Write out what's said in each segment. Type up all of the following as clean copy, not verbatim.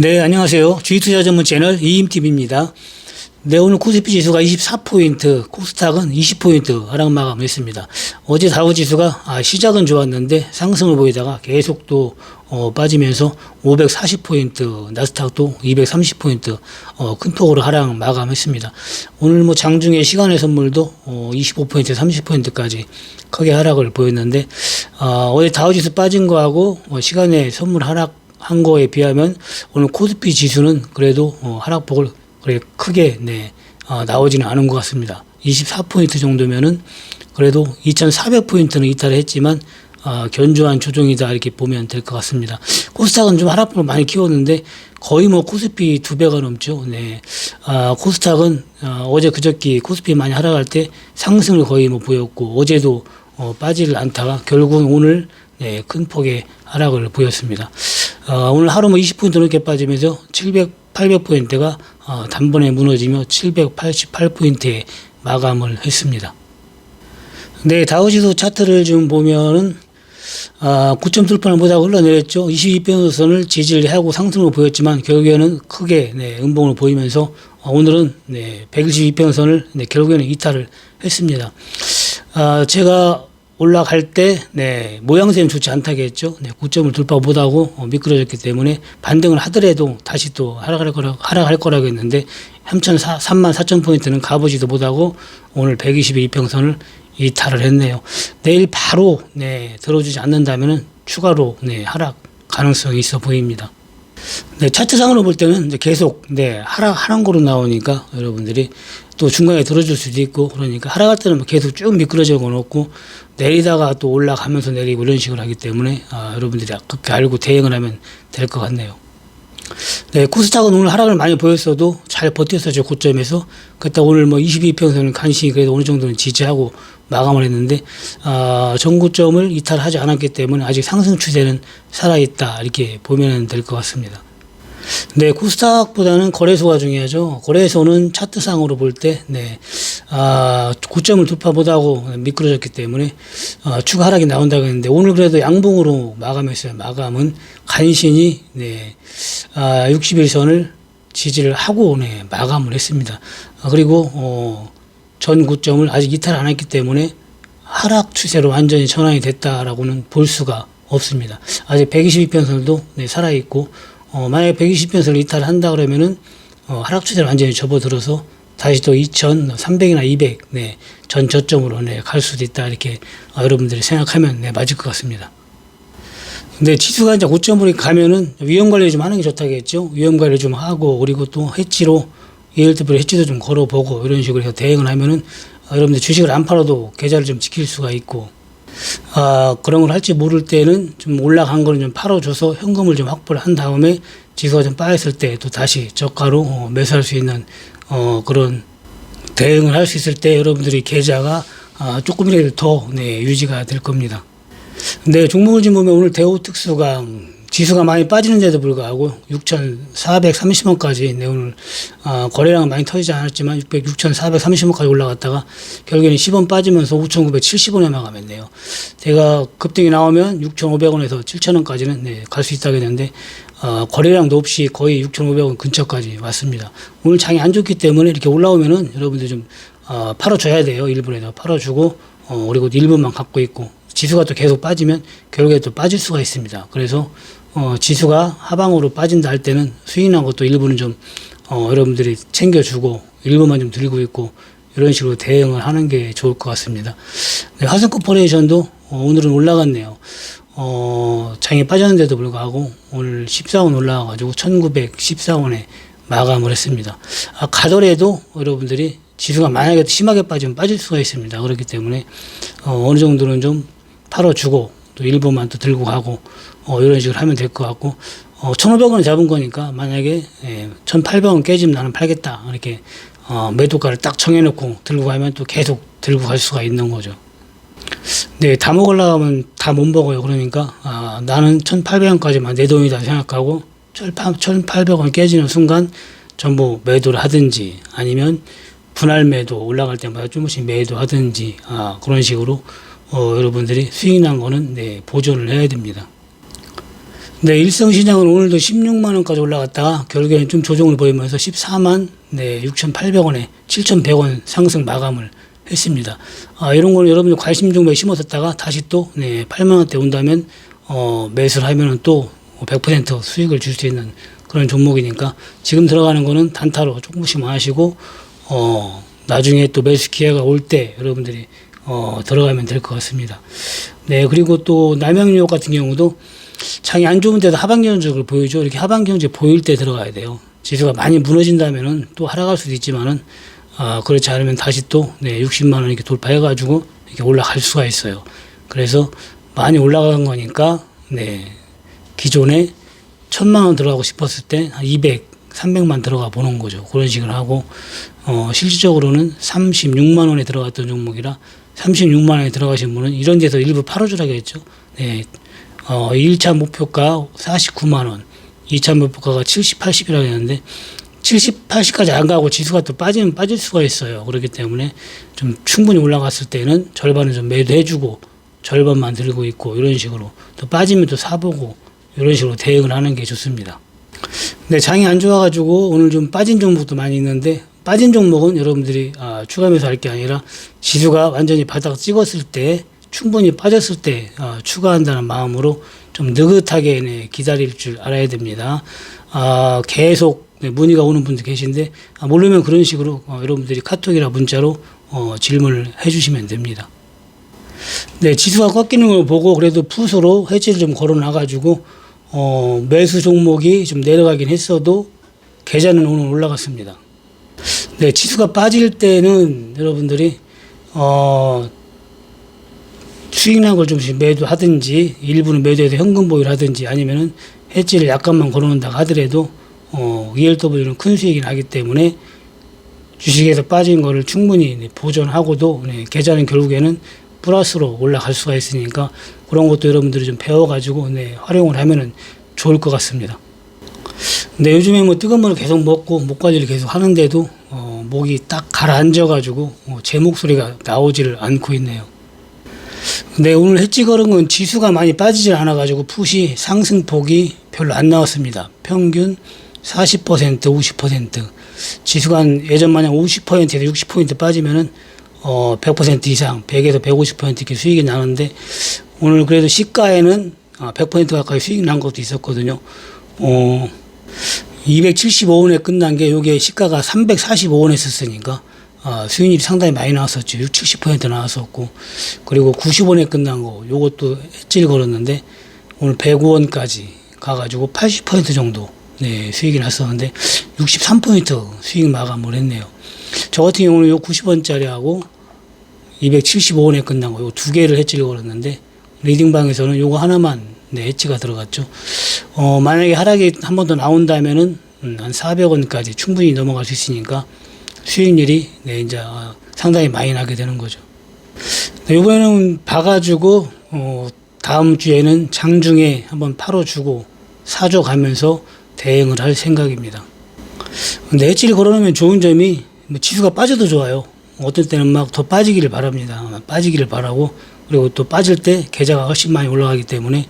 네, 안녕하세요. 주식투자 전문 채널 이임TV입니다. 네, 오늘 코스피 지수가 24포인트, 코스닥은 20포인트 하락 마감했습니다. 어제 다우지수가 시작은 좋았는데 상승을 보이다가 계속 또 빠지면서 540포인트, 나스닥도 230포인트 큰 폭으로 하락 마감했습니다. 오늘 뭐 장중에 시간의 선물도 25포인트, 30포인트까지 크게 하락을 보였는데 어제 다우지수 빠진 거하고 시간의 선물 하락한 거에 비하면 오늘 코스피 지수는 그래도 하락폭을 그래 크게 나오지는 않은 것 같습니다. 24포인트 정도면은 그래도 2,400포인트는 이탈을 했지만 견조한 조정이다 이렇게 보면 될 것 같습니다. 코스닥은 좀 하락폭을 많이 키웠는데 거의 뭐 코스피 2배가 넘죠. 네. 코스닥은 어제 그저께 코스피 많이 하락할 때 상승을 거의 뭐 보였고 어제도 빠지를 않다가 결국은 오늘 큰 폭의 하락을 보였습니다. 오늘 하루 뭐 20포인트 넘게 빠지면서 800포인트가 단번에 무너지며 788포인트에 마감을 했습니다. 네, 다우지수 차트를 좀 보면은 9점 돌파를 못하고 흘러내렸죠. 22평선을 지지를 하고 상승을 보였지만 결국에는 크게 음봉을 보이면서 오늘은 122평선을 결국에는 이탈을 했습니다. 제가 올라갈 때 모양새는 좋지 않다겠죠. 9점을 돌파 못하고 미끄러졌기 때문에 반등을 하더라도 다시 또 하락할 거라고 했는데 34,000포인트는 가보지도 못하고 오늘 122평선을 이탈을 했네요. 내일 바로 들어주지 않는다면 추가로 하락 가능성이 있어 보입니다. 차트상으로 볼 때는 계속 하락하는 거로 나오니까 여러분들이 또 중간에 들어줄 수도 있고 그러니까 하락할 때는 계속 쭉 미끄러져 놓고 내리다가 또 올라가면서 내리고 이런 식으로 하기 때문에 여러분들이 그렇게 알고 대응을 하면 될 것 같네요. 코스닥은 오늘 하락을 많이 보였어도 잘 버텼었죠. 고점에서. 그때 오늘 뭐 22평선을 간신히 그래도 어느 정도는 지지하고 마감을 했는데 전고점을 이탈하지 않았기 때문에 아직 상승 추세는 살아있다 이렇게 보면 될 것 같습니다. 코스닥보다는 거래소가 중요하죠. 거래소는 차트상으로 볼 때 고점을 돌파 못하고 미끄러졌기 때문에 추가 하락이 나온다고 했는데 오늘 그래도 양봉으로 마감했어요. 마감은 간신히 60일선을 지지를 하고 마감을 했습니다. 그리고 전 고점을 아직 이탈 안 했기 때문에 하락 추세로 완전히 전환이 됐다라고는 볼 수가 없습니다. 아직 122평선도 살아있고 만약에 120평선을 이탈한다 그러면은 하락 추세를 완전히 접어들어서 다시 또 2,300이나 200 전 저점으로 갈 수도 있다 이렇게 여러분들이 생각하면 맞을 것 같습니다. 근데 지수가 이제 고점으로 가면은 위험 관리 좀 하는 게 좋다겠죠. 위험 관리 좀 하고 그리고 또 해지로 예를 해지도 좀 걸어보고 이런 식으로 해서 대응을 하면은 여러분들 주식을 안 팔아도 계좌를 좀 지킬 수가 있고 그런 걸 할지 모를 때는 좀 올라간 거는 좀 팔아줘서 현금을 좀 확보를 한 다음에 지수가 좀 빠졌을 때 또 다시 저가로 매수할 수 있는 그런 대응을 할 수 있을 때 여러분들이 계좌가 조금이라도 더 유지가 될 겁니다. 근데 종목을 좀 보면 오늘 대우특수강 지수가 많이 빠지는데도 불구하고 6,430원까지 오늘 거래량은 많이 터지지 않았지만 6,430원까지 올라갔다가 결국에는 10원 빠지면서 5,970원에 마감했네요. 제가 급등이 나오면 6,500원에서 7,000원까지는 갈 수 있다고 했는데 거래량도 없이 거의 6,500원 근처까지 왔습니다. 오늘 장이 안 좋기 때문에 이렇게 올라오면은 여러분들 좀 팔아줘야 돼요. 일본에다 팔아주고 그리고 일본만 갖고 있고 지수가 또 계속 빠지면 결국에 또 빠질 수가 있습니다. 그래서 지수가 하방으로 빠진다 할 때는 수익 난 것도 일부는 좀 여러분들이 챙겨주고 일부만 좀 들고 있고 이런 식으로 대응을 하는 게 좋을 것 같습니다. 화성코퍼레이션도 오늘은 올라갔네요. 장이 빠졌는데도 불구하고 오늘 14원 올라가가지고 1914원에 마감을 했습니다. 가더라도 여러분들이 지수가 만약에 심하게 빠지면 빠질 수가 있습니다. 그렇기 때문에 어느 정도는 좀 팔아주고 또 일부만 또 들고 가고 이런 식으로 하면 될 것 같고 1,500원 잡은 거니까 만약에 1,800원 깨지면 나는 팔겠다 이렇게 매도가를 딱 정해놓고 들고 가면 또 계속 들고 갈 수가 있는 거죠. 다 먹으려고 하면 다 못 먹어요. 그러니까 나는 1,800원까지만 내 돈이다 생각하고 1,800원 깨지는 순간 전부 매도를 하든지 아니면 분할 매도 올라갈 때마다 조금씩 매도하든지 그런 식으로 여러분들이 수익 난 거는 보존을 해야 됩니다. 네, 일성시장은 오늘도 16만 원까지 올라갔다가 결국에는 좀 조정을 보이면서 14만 6,800원에 7,100원 상승 마감을 했습니다. 이런 거는 여러분들 관심 종목에 심었었다가 다시 또 8만 원대 온다면 매수를 하면은 또 100% 수익을 줄 수 있는 그런 종목이니까 지금 들어가는 거는 단타로 조금씩만 하시고 나중에 또 매수 기회가 올 때 여러분들이 들어가면 될 것 같습니다. 네, 그리고 또 남양유업 같은 경우도 장이 안 좋은 데도 하반기 현적을 보이죠. 이렇게 하반기 현적 보일 때 들어가야 돼요. 지수가 많이 무너진다면은 또 하락할 수도 있지만은 그렇지 않으면 다시 또 60만 원 이렇게 돌파해가지고 이렇게 올라갈 수가 있어요. 그래서 많이 올라간 거니까 기존에 1,000만 원 들어가고 싶었을 때 한 200, 300만 들어가 보는 거죠. 그런 식으로 하고 실질적으로는 36만 원에 들어갔던 종목이라 36만 원에 들어가신 분은 이런 데서 일부 팔아주라겠죠. 1차 목표가 49만 원, 2차 목표가가 70, 80이라고 했는데 70, 80까지 안 가고 지수가 또 빠지면 빠질 수가 있어요. 그렇기 때문에 좀 충분히 올라갔을 때는 절반은 좀 매도해주고 절반만 들고 있고 이런 식으로 또 빠지면 또 사보고 이런 식으로 대응을 하는 게 좋습니다. 네, 장이 안 좋아가지고 오늘 좀 빠진 종목도 많이 있는데 빠진 종목은 여러분들이 추가 매수할 게 아니라 지수가 완전히 바닥 찍었을 때 충분히 빠졌을 때 추가한다는 마음으로 좀 느긋하게 기다릴 줄 알아야 됩니다. 계속 문의가 오는 분도 계신데 모르면 그런 식으로 여러분들이 카톡이나 문자로 질문을 해주시면 됩니다. 네, 지수가 꺾이는 걸 보고 그래도 풋으로 해지를 좀 걸어놔가지고 매수 종목이 좀 내려가긴 했어도 계좌는 오늘 올라갔습니다. 네, 지수가 빠질 때는 여러분들이 수익난 걸 좀씩 매도하든지 일부는 매도해서 현금 보유를 하든지 아니면은 해지를 약간만 걸어놓는다 하더라도 ELW는 큰 수익이 나기 때문에 주식에서 빠진 거를 충분히 보존하고도 계좌는 결국에는 플러스로 올라갈 수가 있으니까 그런 것도 여러분들이 좀 배워가지고 활용을 하면은 좋을 것 같습니다. 근데 요즘에 뭐 뜨거운 물을 계속 먹고 목 관리를 계속 하는데도 목이 딱 가라앉아가지고 제 목소리가 나오지를 않고 있네요. 근데 오늘 해지 걸은 건 지수가 많이 빠지질 않아가지고 풋이 상승폭이 별로 안 나왔습니다. 평균 40%, 50%. 지수가 예전 마냥 50%에서 60% 빠지면은 100% 이상, 100에서 150% 이렇게 수익이 나는데 오늘 그래도 시가에는 100% 가까이 수익 난 것도 있었거든요. 275원에 끝난 게 요게 시가가 345원 했었으니까 수익률이 상당히 많이 나왔었죠. 60, 70% 나왔었고 그리고 90원에 끝난 거 요것도 해지를 걸었는데 오늘 105원까지 가가지고 80% 정도 수익이 났었는데 63% 수익 마감을 했네요. 저 같은 경우는 요 90원짜리하고 275원에 끝난 거 요 두 개를 해지를 걸었는데 리딩방에서는 요거 하나만 해지가 들어갔죠. 만약에 하락이 한 번 더 나온다면은 한 400원까지 충분히 넘어갈 수 있으니까 수익률이 이제 상당히 많이 나게 되는 거죠. 이번에는 봐가지고 다음 주에는 장중에 한번 팔아주고 사줘 가면서 대응을 할 생각입니다. 근데 해지를 걸어놓으면 좋은 점이 지수가 빠져도 좋아요. 어떤 때는 막 더 빠지기를 바랍니다. 빠지기를 바라고 그리고 또 빠질 때 계좌가 훨씬 많이 올라가기 때문에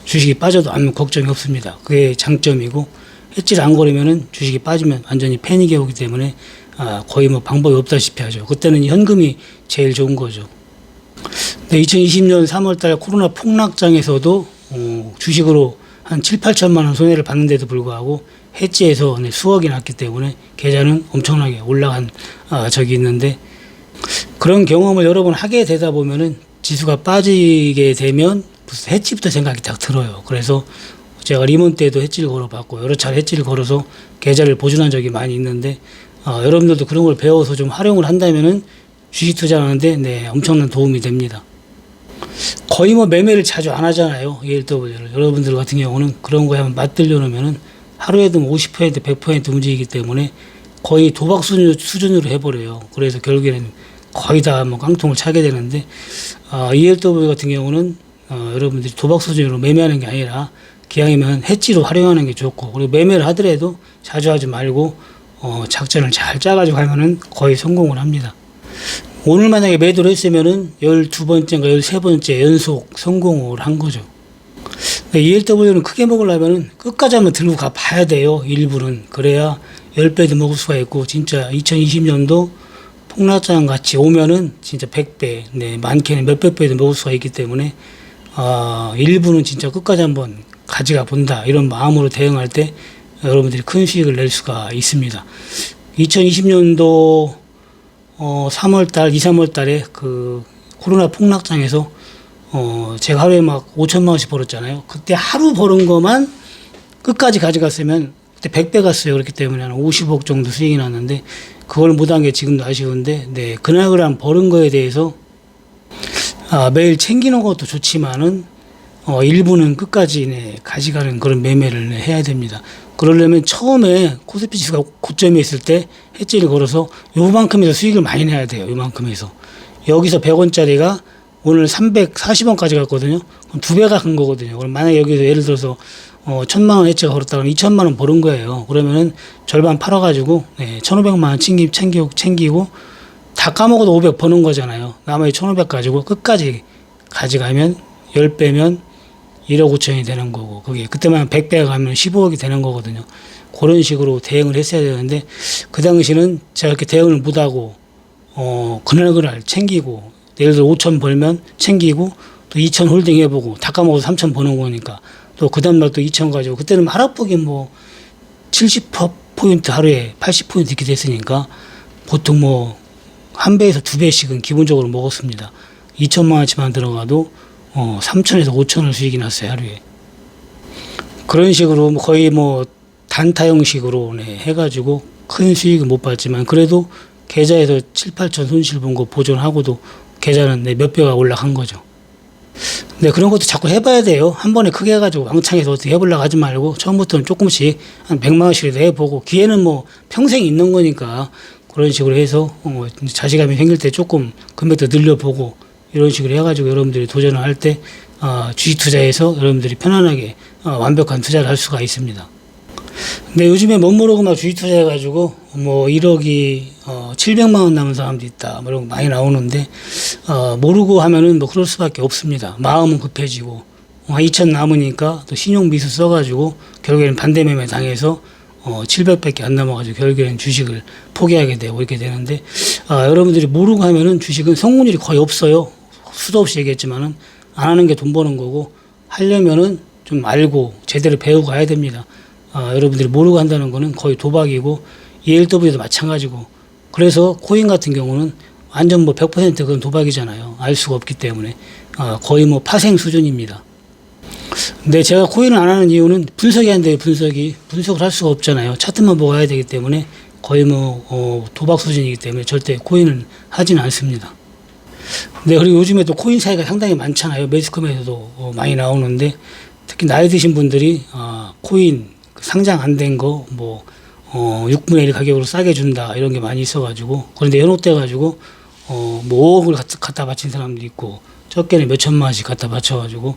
주식이 빠져도 아무 걱정이 없습니다. 그게 장점이고 해지를 안 걸으면은 주식이 빠지면 완전히 패닉이 오기 때문에 거의 뭐 방법이 없다시피 하죠. 그때는 현금이 제일 좋은 거죠. 2020년 3월달 코로나 폭락장에서도 주식으로 한 7, 8천만 원 손해를 봤는데도 불구하고 해지에서 수억이 났기 때문에 계좌는 엄청나게 올라간 적이 있는데 그런 경험을 여러 번 하게 되다 보면은 지수가 빠지게 되면 해지부터 생각이 딱 들어요. 그래서 제가 리몬 때도 해지를 걸어봤고 여러 차례 해지를 걸어서 계좌를 보존한 적이 많이 있는데 여러분들도 그런 걸 배워서 좀 활용을 한다면은 주식 투자하는데 엄청난 도움이 됩니다. 거의 뭐 매매를 자주 안 하잖아요. ELW를. 여러분들 같은 경우는 그런 거에 한번 맞들려 놓으면은 하루에도 50%, 100% 움직이기 때문에 거의 도박 수준으로 해버려요. 그래서 결국에는 거의 다 뭐 깡통을 차게 되는데 ELW 같은 경우는 여러분들이 도박 수준으로 매매하는 게 아니라 기왕이면 해지로 활용하는 게 좋고 그리고 매매를 하더라도 자주 하지 말고 작전을 잘 짜가지고 하면은 거의 성공을 합니다. 오늘 만약에 매도를 했으면은 12번째인가 13번째 연속 성공을 한 거죠. 근데 ELW는 크게 먹으려면 끝까지 한번 들고 가 봐야 돼요. 일부는. 그래야 10배도 먹을 수가 있고, 진짜 2020년도 폭락장 같이 오면은 진짜 100배, 네, 많게는 몇백 배도 먹을 수가 있기 때문에, 일부는 진짜 끝까지 한번 가져가 본다. 이런 마음으로 대응할 때 여러분들이 큰 수익을 낼 수가 있습니다. 2020년도 3월달, 2, 3월달에 그 코로나 폭락장에서 제가 하루에 막 5천만 원씩 벌었잖아요. 그때 하루 버는 것만 끝까지 가져갔으면 그때 100배 갔어요. 그렇기 때문에 한 50억 정도 수익이 났는데 그걸 못한 게 지금도 아쉬운데, 네, 그날 버는 거에 대해서 매일 챙기는 것도 좋지만은 일부는 끝까지, 네, 가져가는 그런 매매를, 네, 해야 됩니다. 그러려면 처음에 코스피 지수가 고점에 있을 때 해지를 걸어서 요만큼에서 수익을 많이 내야 돼요. 요만큼에서. 여기서 100원짜리가 오늘 340원까지 갔거든요. 그럼 2배가 간 거거든요. 그럼 만약에 여기서 예를 들어서 1,000만 원 해지가 걸었다 그러면 2천만 원 버는 거예요. 그러면은 절반 팔아가지고, 네, 1,500만 원 챙기고 다 까먹어도 500 버는 거잖아요. 나머지 1,500 가지고 끝까지 가져가면 10배면 1억 5천이 되는 거고, 그게 그때만 100배가 가면 15억이 되는 거거든요. 그런 식으로 대응을 했어야 되는데 그 당시는 제가 이렇게 대응을 못하고 그날 챙기고, 예를 들어 5천 벌면 챙기고 또 2천 홀딩 해보고 다 까먹어서 3천 버는 거니까 또 그 다음날 또 2천 가지고, 그때는 하락폭이 뭐 70% 하루에 80% 이렇게 됐으니까 보통 뭐 1배에서 2배씩은 기본적으로 먹었습니다. 2천만 원치만 들어가도 3천에서 5천을 수익이 났어요, 하루에. 그런 식으로 거의 뭐 단타 형식으로, 네, 해가지고 큰 수익은 못 봤지만 그래도 계좌에서 7, 8천 손실 본 거 보존하고도 계좌는, 네, 몇 배가 올라간 거죠. 네, 그런 것도 자꾸 해봐야 돼요. 한 번에 크게 해가지고 왕창해서 어떻게 해보려고 하지 말고 처음부터는 조금씩 한 100만 원씩이라도 해보고, 기회는 뭐 평생 있는 거니까 그런 식으로 해서 자신감이 생길 때 조금 금액도 늘려보고 이런 식으로 해가지고 여러분들이 도전을 할 때 주식 투자에서 여러분들이 편안하게 완벽한 투자를 할 수가 있습니다. 근데 요즘에 못 모르고 막 주식 투자해가지고 뭐 1억이 700만 원 남은 사람도 있다, 뭐 이런 거 많이 나오는데 모르고 하면은 뭐 그럴 수밖에 없습니다. 마음은 급해지고 2천 남으니까 또 신용 미수 써가지고 결국에는 반대 매매 당해서 700밖에 안 남아가지고 결국에는 주식을 포기하게 되고 이렇게 되는데, 여러분들이 모르고 하면은 주식은 성공률이 거의 없어요. 수도 없이 얘기했지만은 안 하는 게 돈 버는 거고, 하려면은 좀 알고 제대로 배우고 가야 됩니다. 여러분들이 모르고 한다는 거는 거의 도박이고, ELW도 마찬가지고, 그래서 코인 같은 경우는 완전 뭐 100% 그건 도박이잖아요. 알 수가 없기 때문에 거의 뭐 파생 수준입니다. 근데 제가 코인을 안 하는 이유는 분석이 안 돼요. 분석을 할 수가 없잖아요. 차트만 보고 해야 되기 때문에 거의 뭐 도박 수준이기 때문에 절대 코인을 하지는 않습니다. 네, 그리고 요즘에 또 코인 사이가 상당히 많잖아요. 매스컴에서도 많이 나오는데, 특히 나이 드신 분들이 코인 상장 안 된 거 뭐 6분의 1 가격으로 싸게 준다 이런 게 많이 있어가지고, 그런데 현혹돼가지고 뭐 5억을 갖다 바친 사람도 있고 적게는 몇 천만 원씩 갖다 바쳐가지고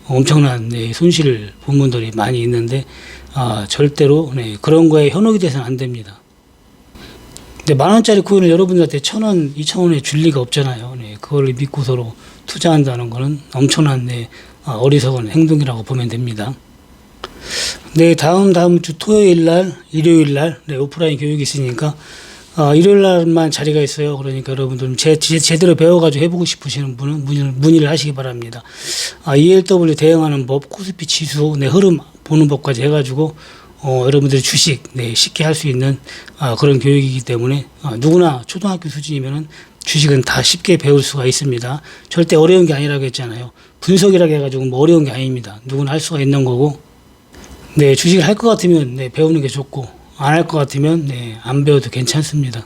엄청난, 네, 손실을 본 분들이 많이 있는데 절대로, 네, 그런 거에 현혹이 돼서는 안 됩니다. 근데 10,000원짜리 코인을 여러분들한테 1,000원, 2,000원에 줄 리가 없잖아요. 네, 그걸 믿고 서로 투자한다는 거는 엄청난, 네, 어리석은 행동이라고 보면 됩니다. 네, 다음 주 토요일 날, 일요일 날, 네, 오프라인 교육이 있으니까 일요일 날만 자리가 있어요. 그러니까 여러분들 제대로 배워가지고 해보고 싶으시는 분은 문의를 하시기 바랍니다. ELW 대응하는 법, 코스피 지수, 네, 흐름 보는 법까지 해가지고 여러분들이 주식, 네, 쉽게 할 수 있는 그런 교육이기 때문에 누구나 초등학교 수준이면은 주식은 다 쉽게 배울 수가 있습니다. 절대 어려운 게 아니라고 했잖아요. 분석이라고 해가지고 뭐 어려운 게 아닙니다. 누구나 할 수가 있는 거고, 네, 주식을 할 것 같으면, 네, 배우는 게 좋고, 안 할 것 같으면, 네, 안 배워도 괜찮습니다.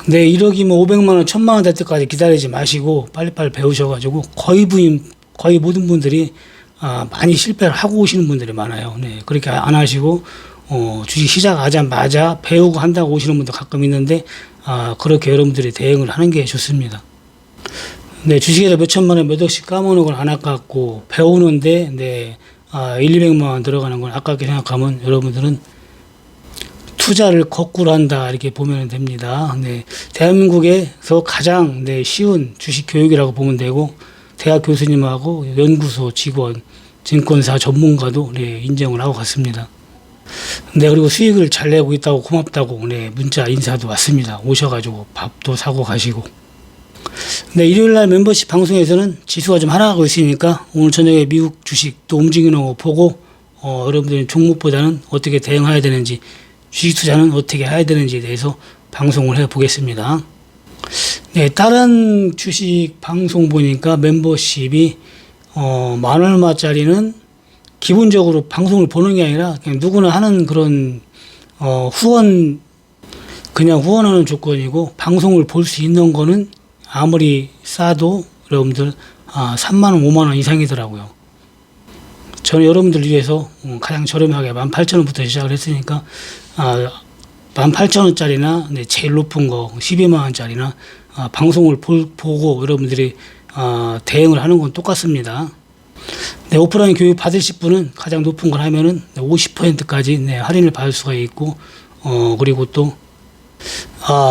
네, 1억이 뭐 500만 원, 1000만 원 될 때까지 기다리지 마시고 빨리빨리 배우셔가지고 거의 모든 분들이 많이 실패를 하고 오시는 분들이 많아요. 네, 그렇게 안 하시고 주식 시작하자마자 배우고 한다고 오시는 분도 가끔 있는데 그렇게 여러분들이 대응을 하는 게 좋습니다. 네, 주식에서 몇 천만 원, 몇 억씩 까먹는 건 안 아깝고, 배우는데, 네, 200만 원 들어가는 건 아깝게 생각하면 여러분들은 투자를 거꾸로 한다 이렇게 보면 됩니다. 네, 대한민국에서 가장, 네, 쉬운 주식 교육이라고 보면 되고, 대학 교수님하고 연구소 직원, 증권사 전문가도 네, 인정을 하고 갔습니다. 네, 그리고 수익을 잘 내고 있다고 고맙다고 네, 문자 인사도 왔습니다. 오셔가지고 밥도 사고 가시고. 네, 일요일날 멤버십 방송에서는 지수가 좀 하락하고 있으니까 오늘 저녁에 미국 주식 또 움직이는 거 보고 여러분들이 종목보다는 어떻게 대응해야 되는지, 주식 투자는 어떻게 해야 되는지에 대해서 방송을 해 보겠습니다. 네, 다른 주식 방송 보니까 멤버십이 만 얼마짜리는 기본적으로 방송을 보는 게 아니라 그냥 누구나 하는 그런 후원, 그냥 후원하는 조건이고, 방송을 볼 수 있는 거는 아무리 싸도 여러분들 3만 원, 5만 원 이상이더라고요. 저는 여러분들 위해서 가장 저렴하게 18,000원부터 시작을 했으니까 18,000원짜리나 네, 제일 높은 거 12만 원짜리나 방송을 보고 여러분들이 대응을 하는 건 똑같습니다. 네, 오프라인 교육 받으실 분은 가장 높은 걸 하면은 50%까지 네, 할인을 받을 수가 있고, 그리고 또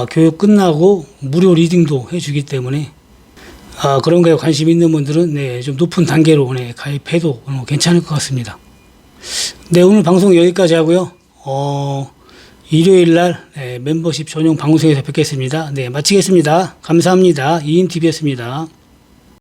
교육 끝나고 무료 리딩도 해주기 때문에 그런 거에 관심 있는 분들은 네, 좀 높은 단계로 네, 가입해도 괜찮을 것 같습니다. 네, 오늘 방송 여기까지 하고요. 일요일날 네, 멤버십 전용 방송에서 뵙겠습니다. 네, 마치겠습니다. 감사합니다. 이인TV였습니다.